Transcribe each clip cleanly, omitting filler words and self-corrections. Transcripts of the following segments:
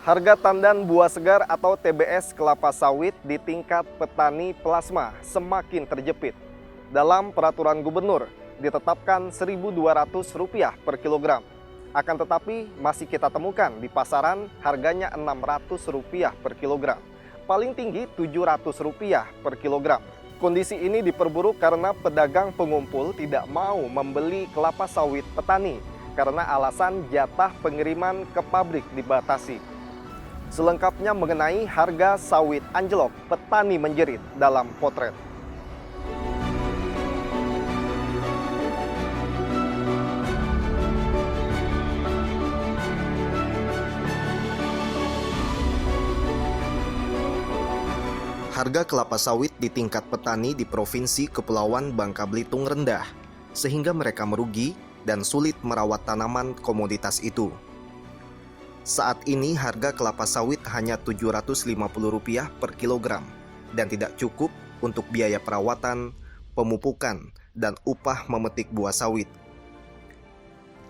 Harga tandan buah segar atau TBS kelapa sawit di tingkat petani plasma semakin terjepit. Dalam peraturan gubernur ditetapkan Rp1.200 per kilogram. Akan tetapi masih kita temukan di pasaran harganya Rp600 per kilogram. Paling tinggi Rp700 per kilogram. Kondisi ini diperburuk karena pedagang pengumpul tidak mau membeli kelapa sawit petani karena alasan jatah pengiriman ke pabrik dibatasi. Selengkapnya mengenai harga sawit anjlok, petani menjerit dalam potret. Harga kelapa sawit di tingkat petani di Provinsi Kepulauan Bangka Belitung rendah, sehingga mereka merugi dan sulit merawat tanaman komoditas itu. Saat ini harga kelapa sawit hanya Rp750 per kilogram dan tidak cukup untuk biaya perawatan, pemupukan, dan upah memetik buah sawit.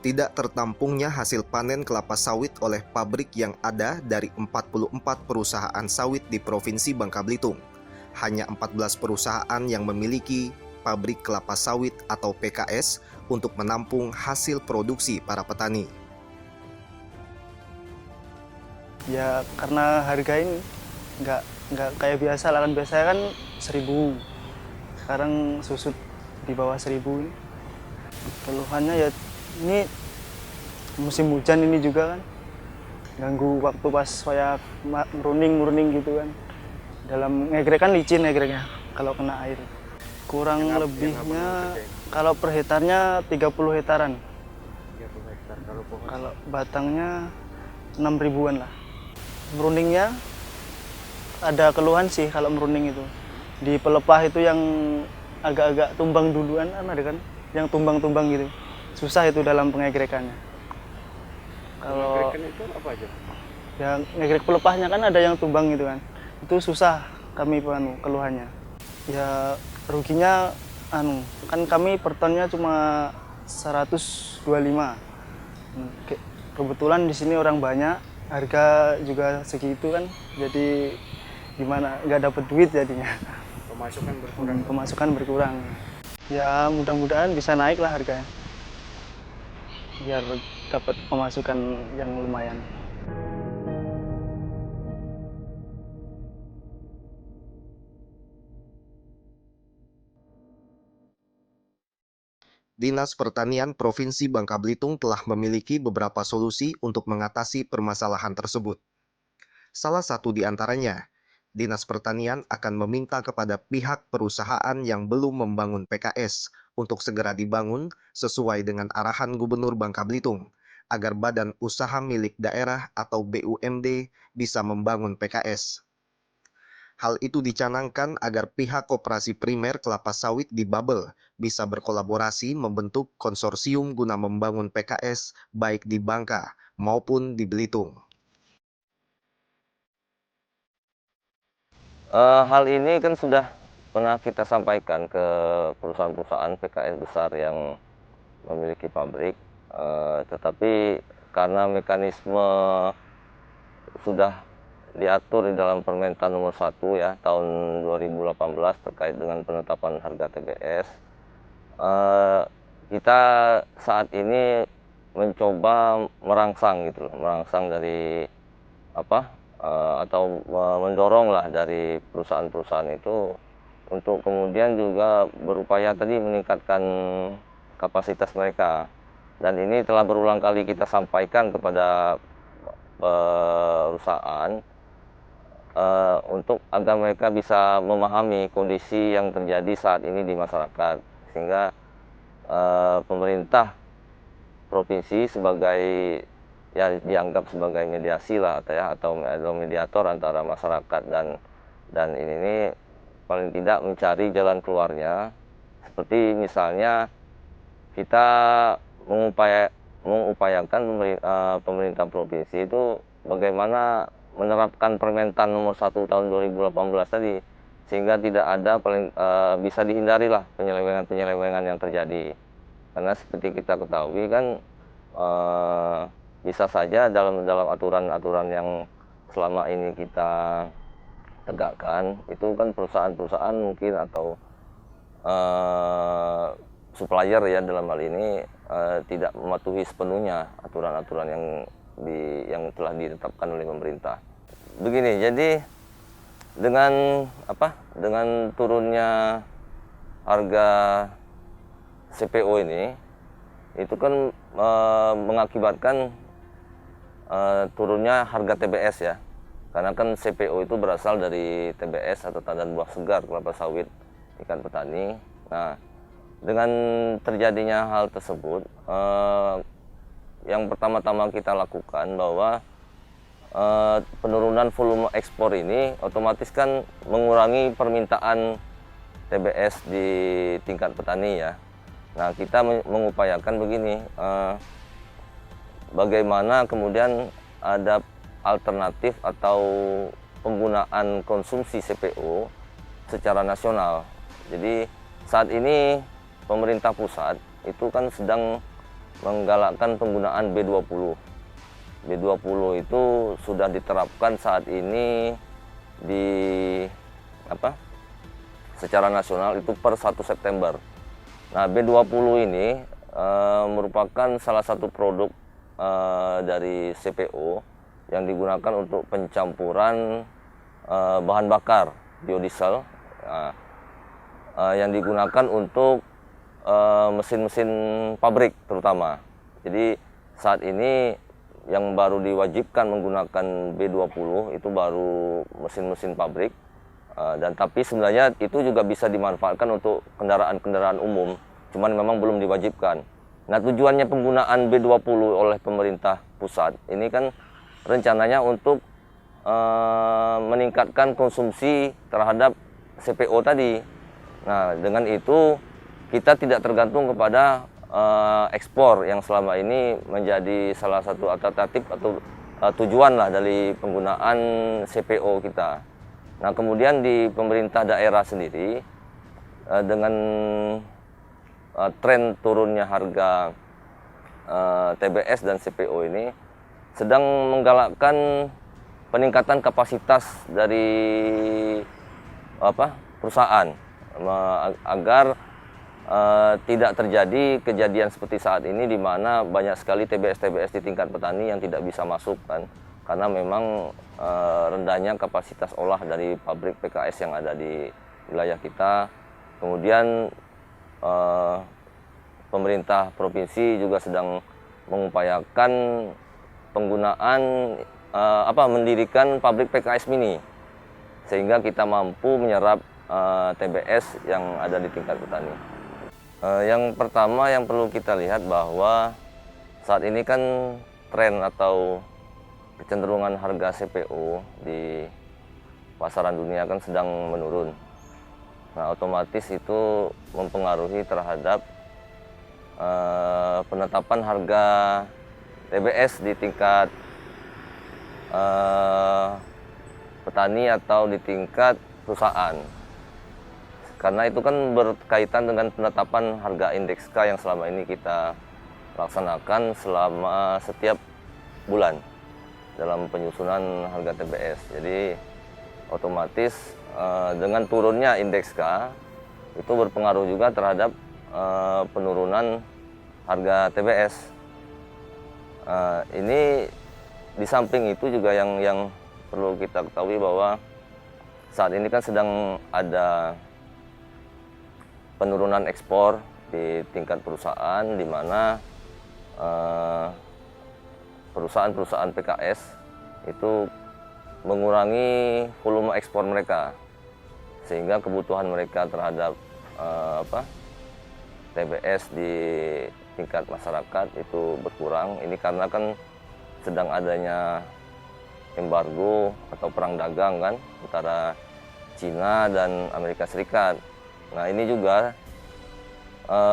Tidak tertampungnya hasil panen kelapa sawit oleh pabrik yang ada dari 44 perusahaan sawit di Provinsi Bangka Belitung. Hanya 14 perusahaan yang memiliki pabrik kelapa sawit atau PKS untuk menampung hasil produksi para petani. Ya karena harga ini nggak kayak biasa lah, kan biasanya kan 1.000, sekarang susut di bawah 1.000 ini. Keluhannya ya ini musim hujan ini juga kan ganggu waktu pas kayak meruning gitu kan. Dalam ngegrek kan licin ngegreknya kalau kena air. Kurang lebihnya kalau per hektarnya 30 hektaran. 30 hektar. Kalau batangnya 6.000-an lah. Meruningnya ada keluhan sih kalau meruning itu. Di pelepah itu yang agak-agak tumbang duluan kan ada kan, yang tumbang-tumbang gitu. Susah itu dalam pengegrekannya. Kalau itu apa aja? yang ngegrek pelepahnya kan ada yang tumbang gitu kan. Itu susah kami keluhannya. Ya ruginya kan kami per tonnya cuma 125. Kebetulan di sini orang banyak, harga juga segitu kan, jadi gimana, nggak dapet duit jadinya. Pemasukan berkurang. Ya mudah-mudahan bisa naik lah harganya, biar dapat pemasukan yang lumayan. Dinas Pertanian Provinsi Bangka Belitung telah memiliki beberapa solusi untuk mengatasi permasalahan tersebut. Salah satu di antaranya, Dinas Pertanian akan meminta kepada pihak perusahaan yang belum membangun PKS untuk segera dibangun sesuai dengan arahan Gubernur Bangka Belitung, agar Badan Usaha Milik Daerah atau BUMD bisa membangun PKS. Hal itu dicanangkan agar pihak koperasi primer kelapa sawit di Babel bisa berkolaborasi membentuk konsorsium guna membangun PKS baik di Bangka maupun di Belitung. Hal ini kan sudah pernah kita sampaikan ke perusahaan-perusahaan PKS besar yang memiliki pabrik, tetapi karena mekanisme sudah diatur di dalam Permentan nomor 1 ya tahun 2018 terkait dengan penetapan harga TBS. Kita saat ini mencoba merangsang gitu, merangsang dari atau mendorong lah dari perusahaan-perusahaan itu untuk kemudian juga berupaya tadi meningkatkan kapasitas mereka. Dan ini telah berulang kali kita sampaikan kepada perusahaan untuk agar mereka bisa memahami kondisi yang terjadi saat ini di masyarakat, sehingga pemerintah provinsi sebagai ya dianggap sebagai mediasi lah atau mediator antara masyarakat dan ini paling tidak mencari jalan keluarnya, seperti misalnya kita mengupayakan pemerintah provinsi itu bagaimana menerapkan Permentan nomor 1 tahun 2018 tadi, sehingga tidak ada bisa dihindari lah penyelewengan yang terjadi. Karena seperti kita ketahui kan bisa saja dalam aturan-aturan yang selama ini kita tegakkan itu kan perusahaan-perusahaan mungkin atau supplier ya dalam hal ini tidak mematuhi sepenuhnya aturan-aturan yang telah ditetapkan oleh pemerintah. Begini, jadi dengan turunnya harga CPO ini itu kan mengakibatkan turunnya harga TBS ya. Karena kan CPO itu berasal dari TBS atau tandan buah segar kelapa sawit tingkat petani. Nah, dengan terjadinya hal tersebut, yang pertama-tama kita lakukan bahwa penurunan volume ekspor ini otomatis kan mengurangi permintaan TBS di tingkat petani ya. Nah, kita mengupayakan begini, bagaimana kemudian ada alternatif atau penggunaan konsumsi CPO secara nasional. Jadi saat ini pemerintah pusat itu kan sedang menggalakkan penggunaan B20. B20 itu sudah diterapkan saat ini di secara nasional itu per 1 September. Nah, B20 ini merupakan salah satu produk dari CPO yang digunakan untuk pencampuran bahan bakar biodiesel yang digunakan untuk mesin-mesin pabrik terutama. Jadi saat ini yang baru diwajibkan menggunakan B20 itu baru mesin-mesin pabrik, dan tapi sebenarnya itu juga bisa dimanfaatkan untuk kendaraan-kendaraan umum, cuman memang belum diwajibkan. Nah, tujuannya penggunaan B20 oleh pemerintah pusat ini kan rencananya untuk meningkatkan konsumsi terhadap CPO tadi. Nah, dengan itu kita tidak tergantung kepada ekspor yang selama ini menjadi salah satu alternatif atau tujuan lah dari penggunaan CPO kita. Nah, kemudian di pemerintah daerah sendiri dengan tren turunnya harga TBS dan CPO ini sedang menggalakkan peningkatan kapasitas dari perusahaan agar tidak terjadi kejadian seperti saat ini di mana banyak sekali TBS di tingkat petani yang tidak bisa masuk kan, karena memang rendahnya kapasitas olah dari pabrik PKS yang ada di wilayah kita. Kemudian pemerintah provinsi juga sedang mengupayakan penggunaan mendirikan pabrik PKS mini sehingga kita mampu menyerap TBS yang ada di tingkat petani. Yang pertama yang perlu kita lihat bahwa saat ini kan tren atau kecenderungan harga CPO di pasaran dunia kan sedang menurun. Nah, otomatis itu mempengaruhi terhadap penetapan harga TBS di tingkat petani atau di tingkat perusahaan. Karena itu kan berkaitan dengan penetapan harga indeks K yang selama ini kita laksanakan selama setiap bulan dalam penyusunan harga TBS. Jadi otomatis dengan turunnya indeks K itu berpengaruh juga terhadap penurunan harga TBS. Ini di samping itu juga yang perlu kita ketahui bahwa saat ini kan sedang ada penurunan ekspor di tingkat perusahaan, di mana perusahaan-perusahaan PKS itu mengurangi volume ekspor mereka, sehingga kebutuhan mereka terhadap TBS di tingkat masyarakat itu berkurang. Ini karena kan sedang adanya embargo atau perang dagang kan antara Cina dan Amerika Serikat. Nah, ini juga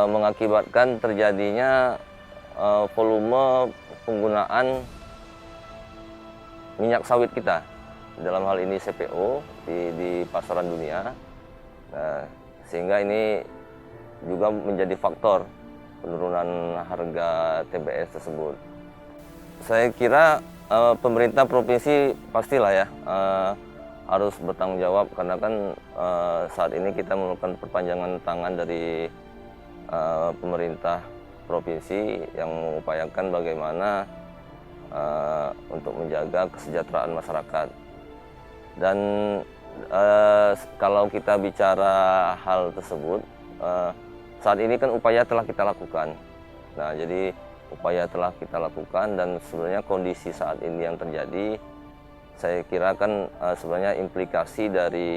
mengakibatkan terjadinya volume penggunaan minyak sawit kita, dalam hal ini CPO di pasaran dunia. Nah, sehingga ini juga menjadi faktor penurunan harga TBS tersebut. Saya kira Pemerintah provinsi pastilah ya harus bertanggung jawab, karena kan saat ini kita memerlukan perpanjangan tangan dari pemerintah provinsi yang mengupayakan bagaimana untuk menjaga kesejahteraan masyarakat. Dan kalau kita bicara hal tersebut, saat ini kan upaya telah kita lakukan. Nah, jadi upaya telah kita lakukan, dan sebenarnya kondisi saat ini yang terjadi, saya kira kan sebenarnya implikasi dari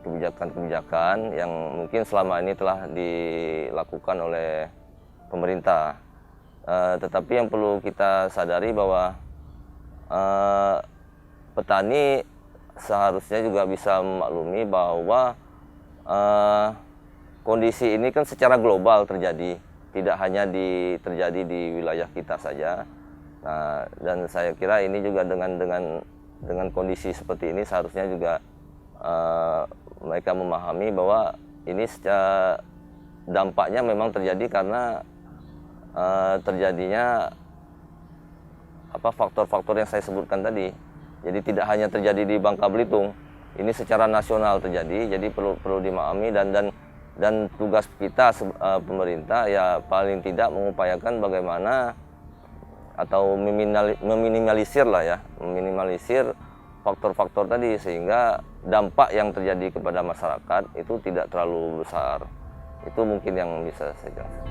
kebijakan-kebijakan yang mungkin selama ini telah dilakukan oleh pemerintah. Tetapi yang perlu kita sadari bahwa petani seharusnya juga bisa memaklumi bahwa kondisi ini kan secara global terjadi, tidak hanya terjadi di wilayah kita saja. Nah, dan saya kira ini juga dengan kondisi seperti ini seharusnya juga mereka memahami bahwa ini dampaknya memang terjadi karena terjadinya faktor-faktor yang saya sebutkan tadi. Jadi tidak hanya terjadi di Bangka Belitung, ini secara nasional terjadi. Jadi perlu dimahami, dan tugas kita pemerintah ya paling tidak mengupayakan bagaimana atau meminimalisir faktor-faktor tadi, sehingga dampak yang terjadi kepada masyarakat itu tidak terlalu besar. Itu mungkin yang bisa saya jelaskan.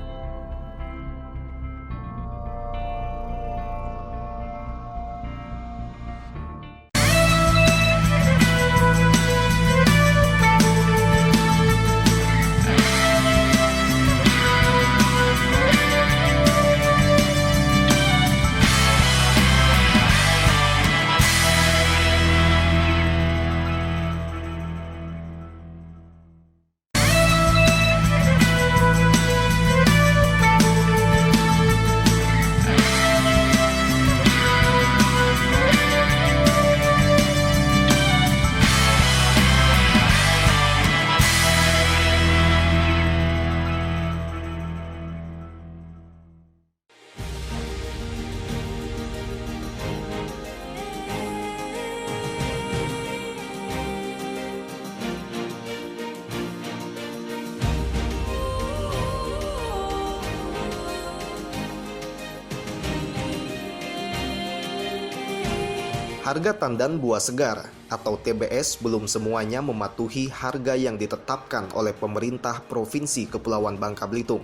Harga tandan buah segar atau TBS belum semuanya mematuhi harga yang ditetapkan oleh pemerintah Provinsi Kepulauan Bangka Belitung.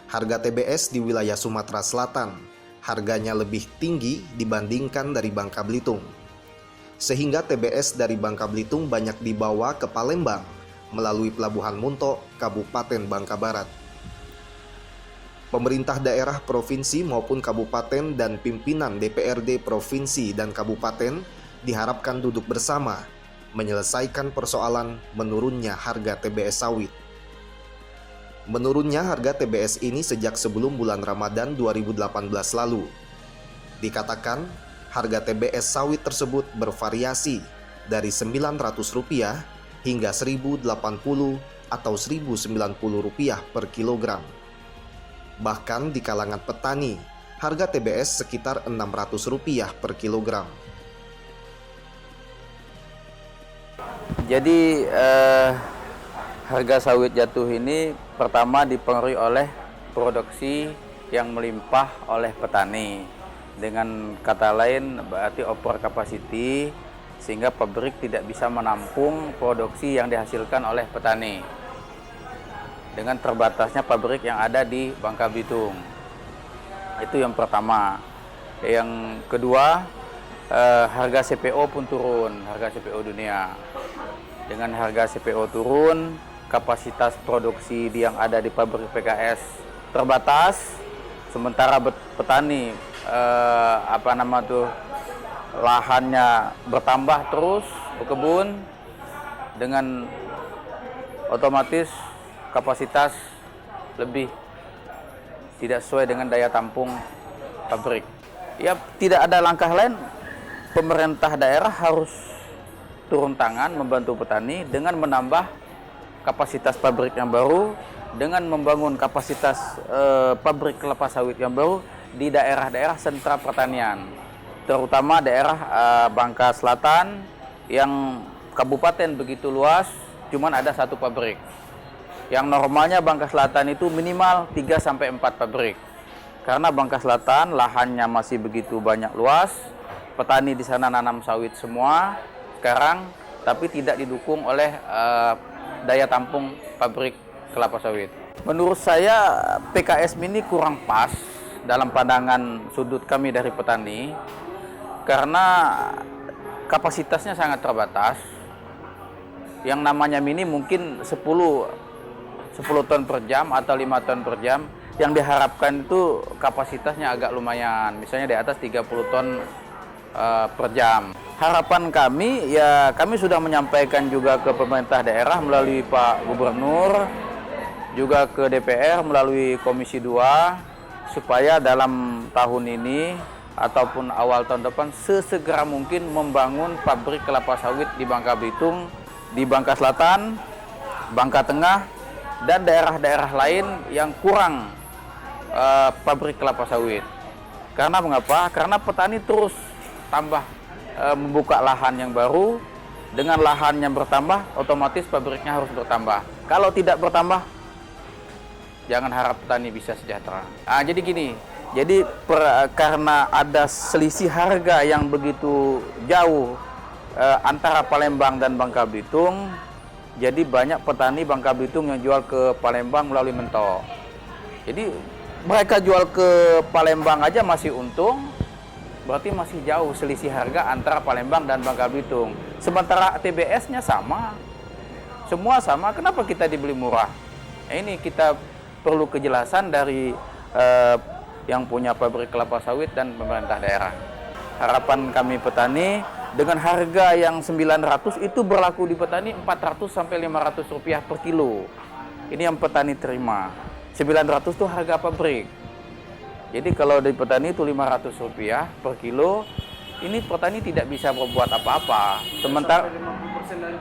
Harga TBS di wilayah Sumatera Selatan harganya lebih tinggi dibandingkan dari Bangka Belitung. Sehingga TBS dari Bangka Belitung banyak dibawa ke Palembang melalui Pelabuhan Muntok, Kabupaten Bangka Barat. Pemerintah daerah provinsi maupun kabupaten dan pimpinan DPRD provinsi dan kabupaten diharapkan duduk bersama menyelesaikan persoalan menurunnya harga TBS sawit. Menurunnya harga TBS ini sejak sebelum bulan Ramadan 2018 lalu. Dikatakan harga TBS sawit tersebut bervariasi dari Rp900 hingga Rp1.080 atau Rp1.090 per kilogram. Bahkan di kalangan petani, harga TBS sekitar Rp600 per kilogram. Jadi harga sawit jatuh ini pertama dipengaruhi oleh produksi yang melimpah oleh petani. Dengan kata lain berarti over capacity, sehingga pabrik tidak bisa menampung produksi yang dihasilkan oleh petani. Dengan terbatasnya pabrik yang ada di Bangka Belitung. Itu yang pertama. Yang kedua, harga CPO pun turun, harga CPO dunia. Dengan harga CPO turun, kapasitas produksi yang ada di pabrik PKS terbatas, sementara petani lahannya bertambah terus, berkebun, dengan otomatis kapasitas lebih tidak sesuai dengan daya tampung pabrik. Ya, tidak ada langkah lain, pemerintah daerah harus turun tangan membantu petani dengan menambah kapasitas pabrik yang baru, dengan membangun kapasitas pabrik kelapa sawit yang baru di daerah-daerah sentra pertanian. terutama daerah Bangka Selatan yang kabupaten begitu luas, cuman ada 1 pabrik. Yang normalnya Bangka Selatan itu minimal 3-4 pabrik. Karena Bangka Selatan lahannya masih begitu banyak luas, petani di sana nanam sawit semua sekarang, tapi tidak didukung oleh daya tampung pabrik kelapa sawit. Menurut saya PKS ini kurang pas dalam pandangan sudut kami dari petani, karena kapasitasnya sangat terbatas. Yang namanya mini mungkin 10 ton per jam atau 5 ton per jam. Yang diharapkan itu kapasitasnya agak lumayan, misalnya di atas 30 ton per jam. Harapan kami, ya kami sudah menyampaikan juga ke pemerintah daerah melalui Pak Gubernur, juga ke DPR melalui Komisi 2, supaya dalam tahun ini ataupun awal tahun depan sesegera mungkin membangun pabrik kelapa sawit di Bangka Belitung, di Bangka Selatan, Bangka Tengah, dan daerah-daerah lain yang kurang pabrik kelapa sawit. Karena mengapa? Karena petani terus tambah membuka lahan yang baru. Dengan lahan yang bertambah, otomatis pabriknya harus bertambah. Kalau tidak bertambah, jangan harap petani bisa sejahtera. Jadi gini, karena ada selisih harga yang begitu jauh antara Palembang dan Bangka Belitung, jadi banyak petani Bangka Belitung yang jual ke Palembang melalui Mentok. Jadi mereka jual ke Palembang aja masih untung, berarti masih jauh selisih harga antara Palembang dan Bangka Belitung. Sementara TBS-nya sama, semua sama, kenapa kita dibeli murah? Ini kita perlu kejelasan dari yang punya pabrik kelapa sawit dan pemerintah daerah. Harapan kami petani, dengan harga yang 900 itu berlaku di petani 400 sampai 500 rupiah per kilo. Ini yang petani terima. 900 itu harga pabrik. Jadi kalau di petani itu 500 rupiah per kilo, ini petani tidak bisa berbuat apa-apa. Sementara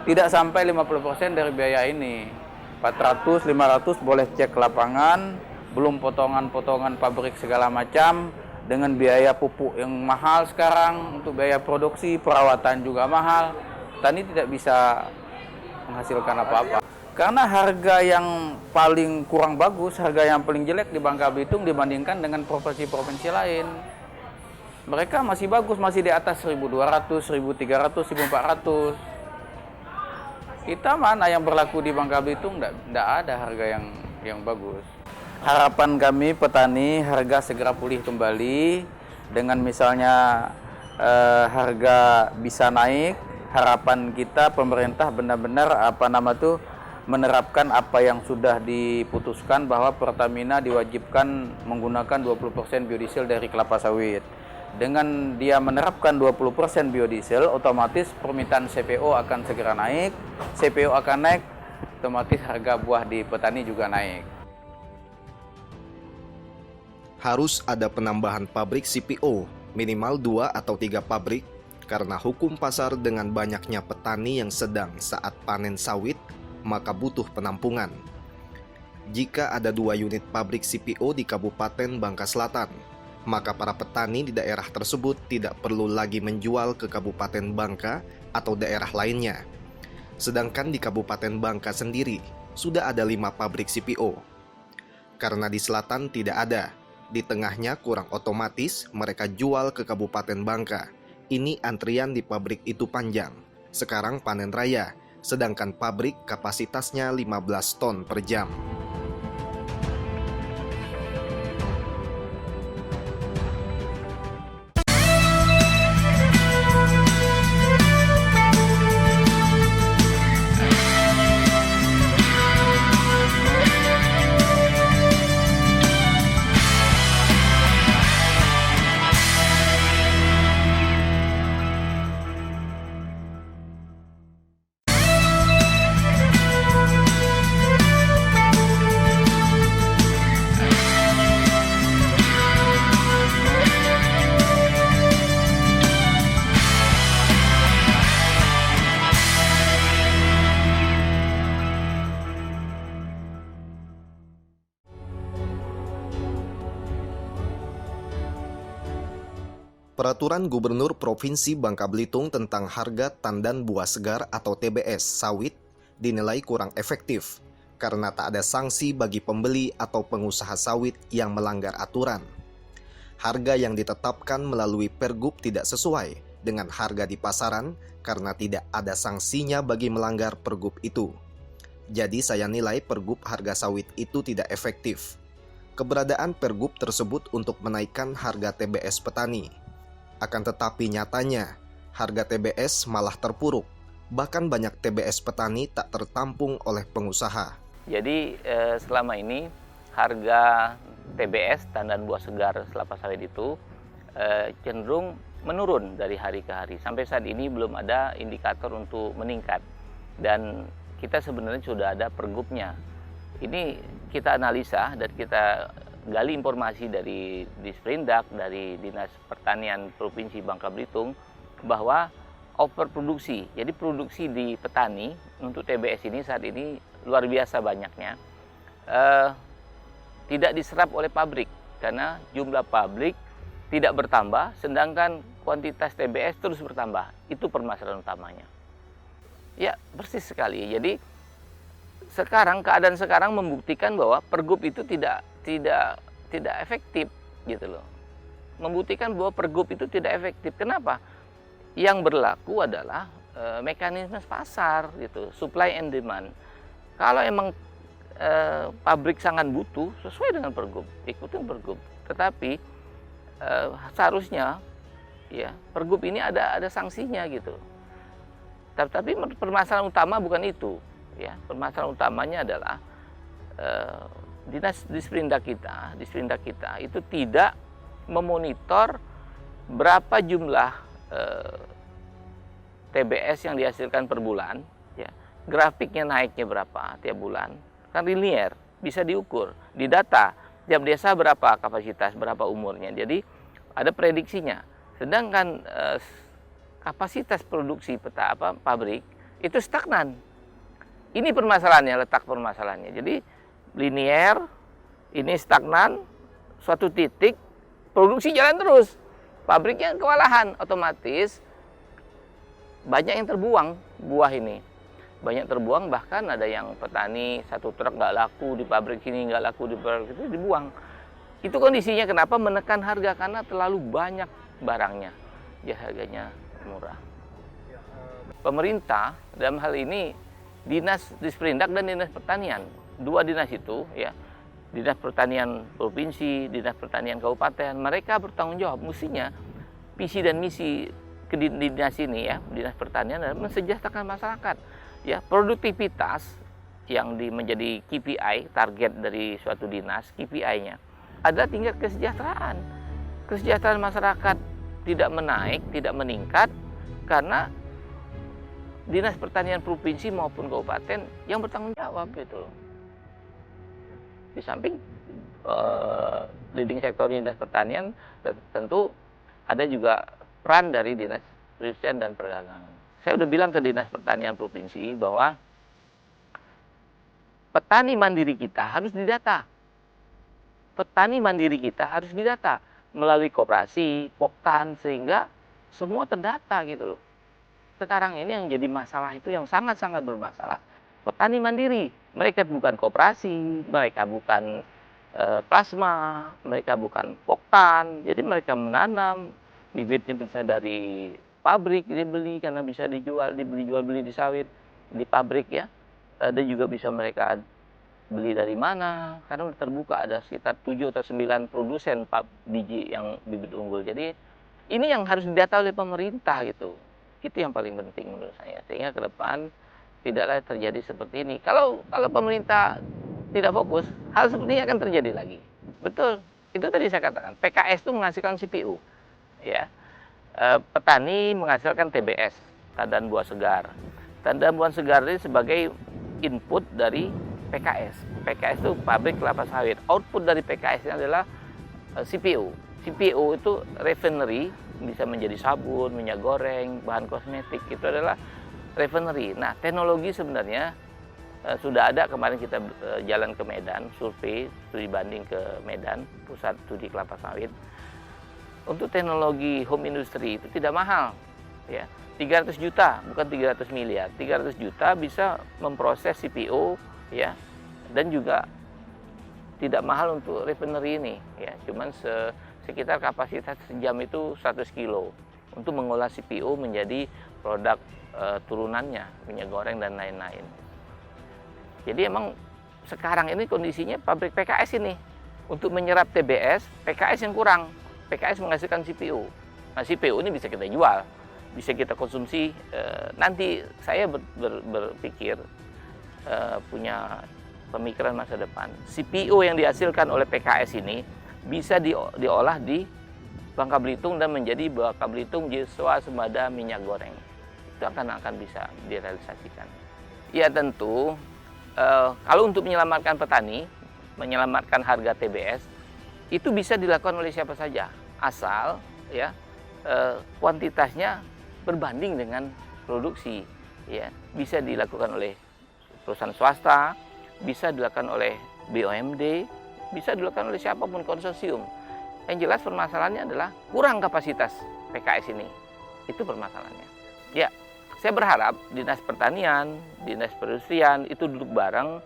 tidak sampai 50% dari biaya ini. 400, 500 boleh cek lapangan, belum potongan-potongan pabrik segala macam, dengan biaya pupuk yang mahal sekarang, untuk biaya produksi, perawatan juga mahal. Petani tidak bisa menghasilkan apa-apa. Karena harga yang paling kurang bagus, harga yang paling jelek di Bangka Belitung dibandingkan dengan provinsi-provinsi lain. Mereka masih bagus, masih di atas 1.200, 1.300, 1.400. Kita mana yang berlaku di Bangka Belitung, tidak ada harga yang bagus. Harapan kami petani harga segera pulih kembali, dengan misalnya harga bisa naik. Harapan kita pemerintah benar-benar menerapkan apa yang sudah diputuskan, bahwa Pertamina diwajibkan menggunakan 20% biodiesel dari kelapa sawit. Dengan dia menerapkan 20% biodiesel, otomatis permintaan CPO akan segera naik. CPO akan naik, otomatis harga buah di petani juga naik. Harus ada penambahan pabrik CPO, minimal 2 atau 3 pabrik, karena hukum pasar dengan banyaknya petani yang sedang saat panen sawit, maka butuh penampungan. Jika ada 2 unit pabrik CPO di Kabupaten Bangka Selatan, maka para petani di daerah tersebut tidak perlu lagi menjual ke Kabupaten Bangka atau daerah lainnya. Sedangkan di Kabupaten Bangka sendiri, sudah ada 5 pabrik CPO. Karena di selatan tidak ada, di tengahnya kurang otomatis mereka jual ke Kabupaten Bangka. Ini antrian di pabrik itu panjang. Sekarang panen raya, sedangkan pabrik kapasitasnya 15 ton per jam. Peraturan Gubernur Provinsi Bangka Belitung tentang harga tandan buah segar atau TBS sawit dinilai kurang efektif karena tak ada sanksi bagi pembeli atau pengusaha sawit yang melanggar aturan. Harga yang ditetapkan melalui Pergub tidak sesuai dengan harga di pasaran karena tidak ada sanksinya bagi melanggar Pergub itu. Jadi saya nilai Pergub harga sawit itu tidak efektif. Keberadaan Pergub tersebut untuk menaikkan harga TBS petani. Akan tetapi nyatanya, harga TBS malah terpuruk. Bahkan banyak TBS petani tak tertampung oleh pengusaha. Jadi selama ini harga TBS, tandan buah segar kelapa sawit itu cenderung menurun dari hari ke hari. Sampai saat ini belum ada indikator untuk meningkat. Dan kita sebenarnya sudah ada pergubnya. Ini kita analisa dan kita gali informasi dari Disperindak, dari Dinas Pertanian Provinsi Bangka Belitung, bahwa overproduksi. Jadi produksi di petani untuk TBS ini saat ini luar biasa banyaknya. Tidak diserap oleh pabrik karena jumlah pabrik tidak bertambah, sedangkan kuantitas TBS terus bertambah. Itu permasalahan utamanya. Ya, persis sekali. Jadi keadaan sekarang membuktikan bahwa Pergub itu tidak efektif gitu loh. Membuktikan bahwa Pergub itu tidak efektif. Kenapa? Yang berlaku adalah mekanisme pasar gitu, supply and demand. Kalau emang pabrik sangat butuh, sesuai dengan Pergub, ikutin Pergub. Tetapi seharusnya ya Pergub ini ada sanksinya gitu. Tapi permasalahan utama bukan itu. Ya, permasalahan utamanya adalah Disperindak kita itu tidak memonitor berapa jumlah TBS yang dihasilkan per bulan, ya. Grafiknya naiknya berapa tiap bulan, kan linear, bisa diukur, didata tiap desa berapa kapasitas, berapa umurnya, jadi ada prediksinya. Sedangkan kapasitas produksi pabrik itu stagnan. Ini permasalahannya, letak permasalahannya. Jadi linear, ini stagnan, suatu titik, produksi jalan terus. Pabriknya kewalahan, otomatis banyak yang terbuang buah ini. Banyak terbuang, bahkan ada yang petani satu truk nggak laku di pabrik sini, nggak laku di pabrik itu, dibuang. Itu kondisinya kenapa menekan harga, karena terlalu banyak barangnya, ya harganya murah. Pemerintah dalam hal ini Dinas Disperindak dan Dinas Pertanian, dua dinas itu ya, Dinas Pertanian Provinsi, Dinas Pertanian Kabupaten, mereka bertanggung jawab. Mestinya visi dan misi ke dinas ini ya, Dinas Pertanian adalah mensejahterakan masyarakat. Ya, produktivitas yang menjadi KPI, target dari suatu dinas, KPI-nya adalah tingkat kesejahteraan. Kesejahteraan masyarakat tidak menaik, tidak meningkat karena Dinas Pertanian Provinsi maupun Kabupaten yang bertanggung jawab gitu. Di samping leading sektor Dinas Pertanian, tentu ada juga peran dari Dinas Perindustrian dan Perdagangan. Saya udah bilang ke Dinas Pertanian Provinsi bahwa petani mandiri kita harus didata. Petani mandiri kita harus didata melalui koperasi, poktan, sehingga semua terdata gitu loh. Sekarang ini yang jadi masalah itu yang sangat-sangat bermasalah. Petani mandiri, mereka bukan koperasi, mereka bukan plasma, mereka bukan poktan. Jadi mereka menanam, bibitnya bisa dari pabrik dibeli karena bisa dijual, dibeli jual beli di sawit, di pabrik ya. Ada juga bisa mereka beli dari mana, karena udah terbuka, ada sekitar 7 atau 9 produsen biji yang bibit unggul. Jadi ini yang harus didata oleh pemerintah gitu. Itu yang paling penting menurut saya, sehingga ke depan tidaklah terjadi seperti ini. Kalau pemerintah tidak fokus, hal seperti ini akan terjadi lagi. Betul, itu tadi saya katakan, PKS itu menghasilkan CPU, ya. Petani menghasilkan TBS, tandan buah segar. Tandan buah segar ini sebagai input dari PKS. PKS itu pabrik kelapa sawit. Output dari PKS ini adalah CPU. CPU itu refinery, bisa menjadi sabun, minyak goreng, bahan kosmetik, itu adalah refinery. Nah, teknologi sebenarnya sudah ada. Kemarin kita jalan ke Medan, survei, studi banding ke Medan, pusat studi kelapa sawit. untuk teknologi home industry itu tidak mahal, ya. 300 juta, bukan 300 miliar. 300 juta bisa memproses CPO, ya. Dan juga tidak mahal untuk refinery ini, ya. Cuman sekitar kapasitas sejam itu 100 kilo untuk mengolah CPO menjadi produk turunannya, minyak goreng dan lain-lain. Jadi emang sekarang ini kondisinya pabrik PKS ini untuk menyerap TBS, PKS yang kurang. PKS menghasilkan CPO. Nah, CPO ini bisa kita jual, bisa kita konsumsi. Nanti saya berpikir punya pemikiran masa depan. CPO yang dihasilkan oleh PKS ini bisa diolah di Bangka Belitung dan menjadi Bangka Belitung swasembada minyak goreng. Itu akan bisa direalisasikan. Ya tentu kalau untuk menyelamatkan petani, menyelamatkan harga TBS, itu bisa dilakukan oleh siapa saja, asal ya kuantitasnya berbanding dengan produksi. Ya, bisa dilakukan oleh perusahaan swasta, bisa dilakukan oleh BUMD, bisa dilakukan oleh siapapun konsorsium. Yang jelas permasalahannya adalah kurang kapasitas PKS ini. Itu permasalahannya. Ya, saya berharap Dinas Pertanian, Dinas Perindustrian itu duduk bareng,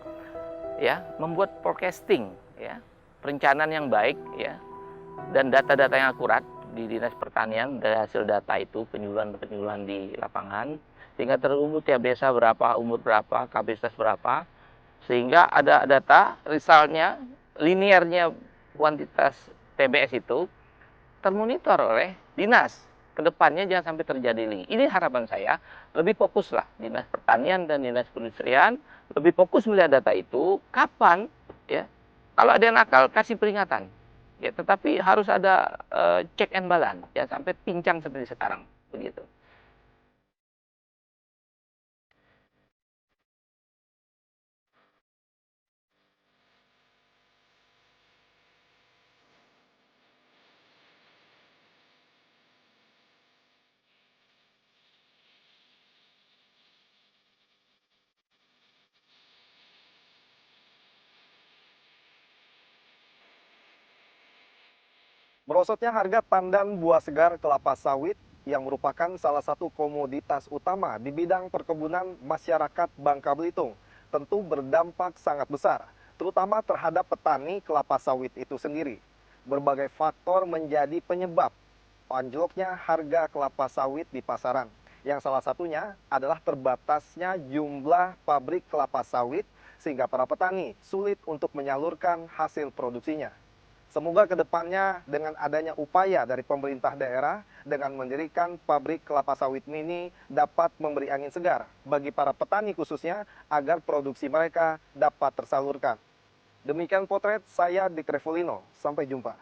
ya, membuat forecasting, ya, perencanaan yang baik, ya, dan data-data yang akurat di Dinas Pertanian dari hasil data itu, penyuluhan di lapangan, sehingga terumur tiap desa berapa, umur berapa, kapasitas berapa, sehingga ada data, misalnya linearnya kuantitas TBS itu termonitor oleh dinas. Kedepannya jangan sampai terjadi lagi. Ini harapan saya, lebih fokuslah Dinas Pertanian dan Dinas Perindustrian, lebih fokus melihat data itu, kapan, ya, kalau ada yang nakal, kasih peringatan. Ya, tetapi harus ada check and balance, ya, sampai pincang seperti sekarang, begitu. Merosotnya harga tandan buah segar kelapa sawit yang merupakan salah satu komoditas utama di bidang perkebunan masyarakat Bangka Belitung tentu berdampak sangat besar, terutama terhadap petani kelapa sawit itu sendiri. Berbagai faktor menjadi penyebab anjloknya harga kelapa sawit di pasaran, yang salah satunya adalah terbatasnya jumlah pabrik kelapa sawit sehingga para petani sulit untuk menyalurkan hasil produksinya. Semoga kedepannya dengan adanya upaya dari pemerintah daerah dengan mendirikan pabrik kelapa sawit mini dapat memberi angin segar bagi para petani khususnya agar produksi mereka dapat tersalurkan. Demikian potret saya Dik Revolino. Sampai jumpa.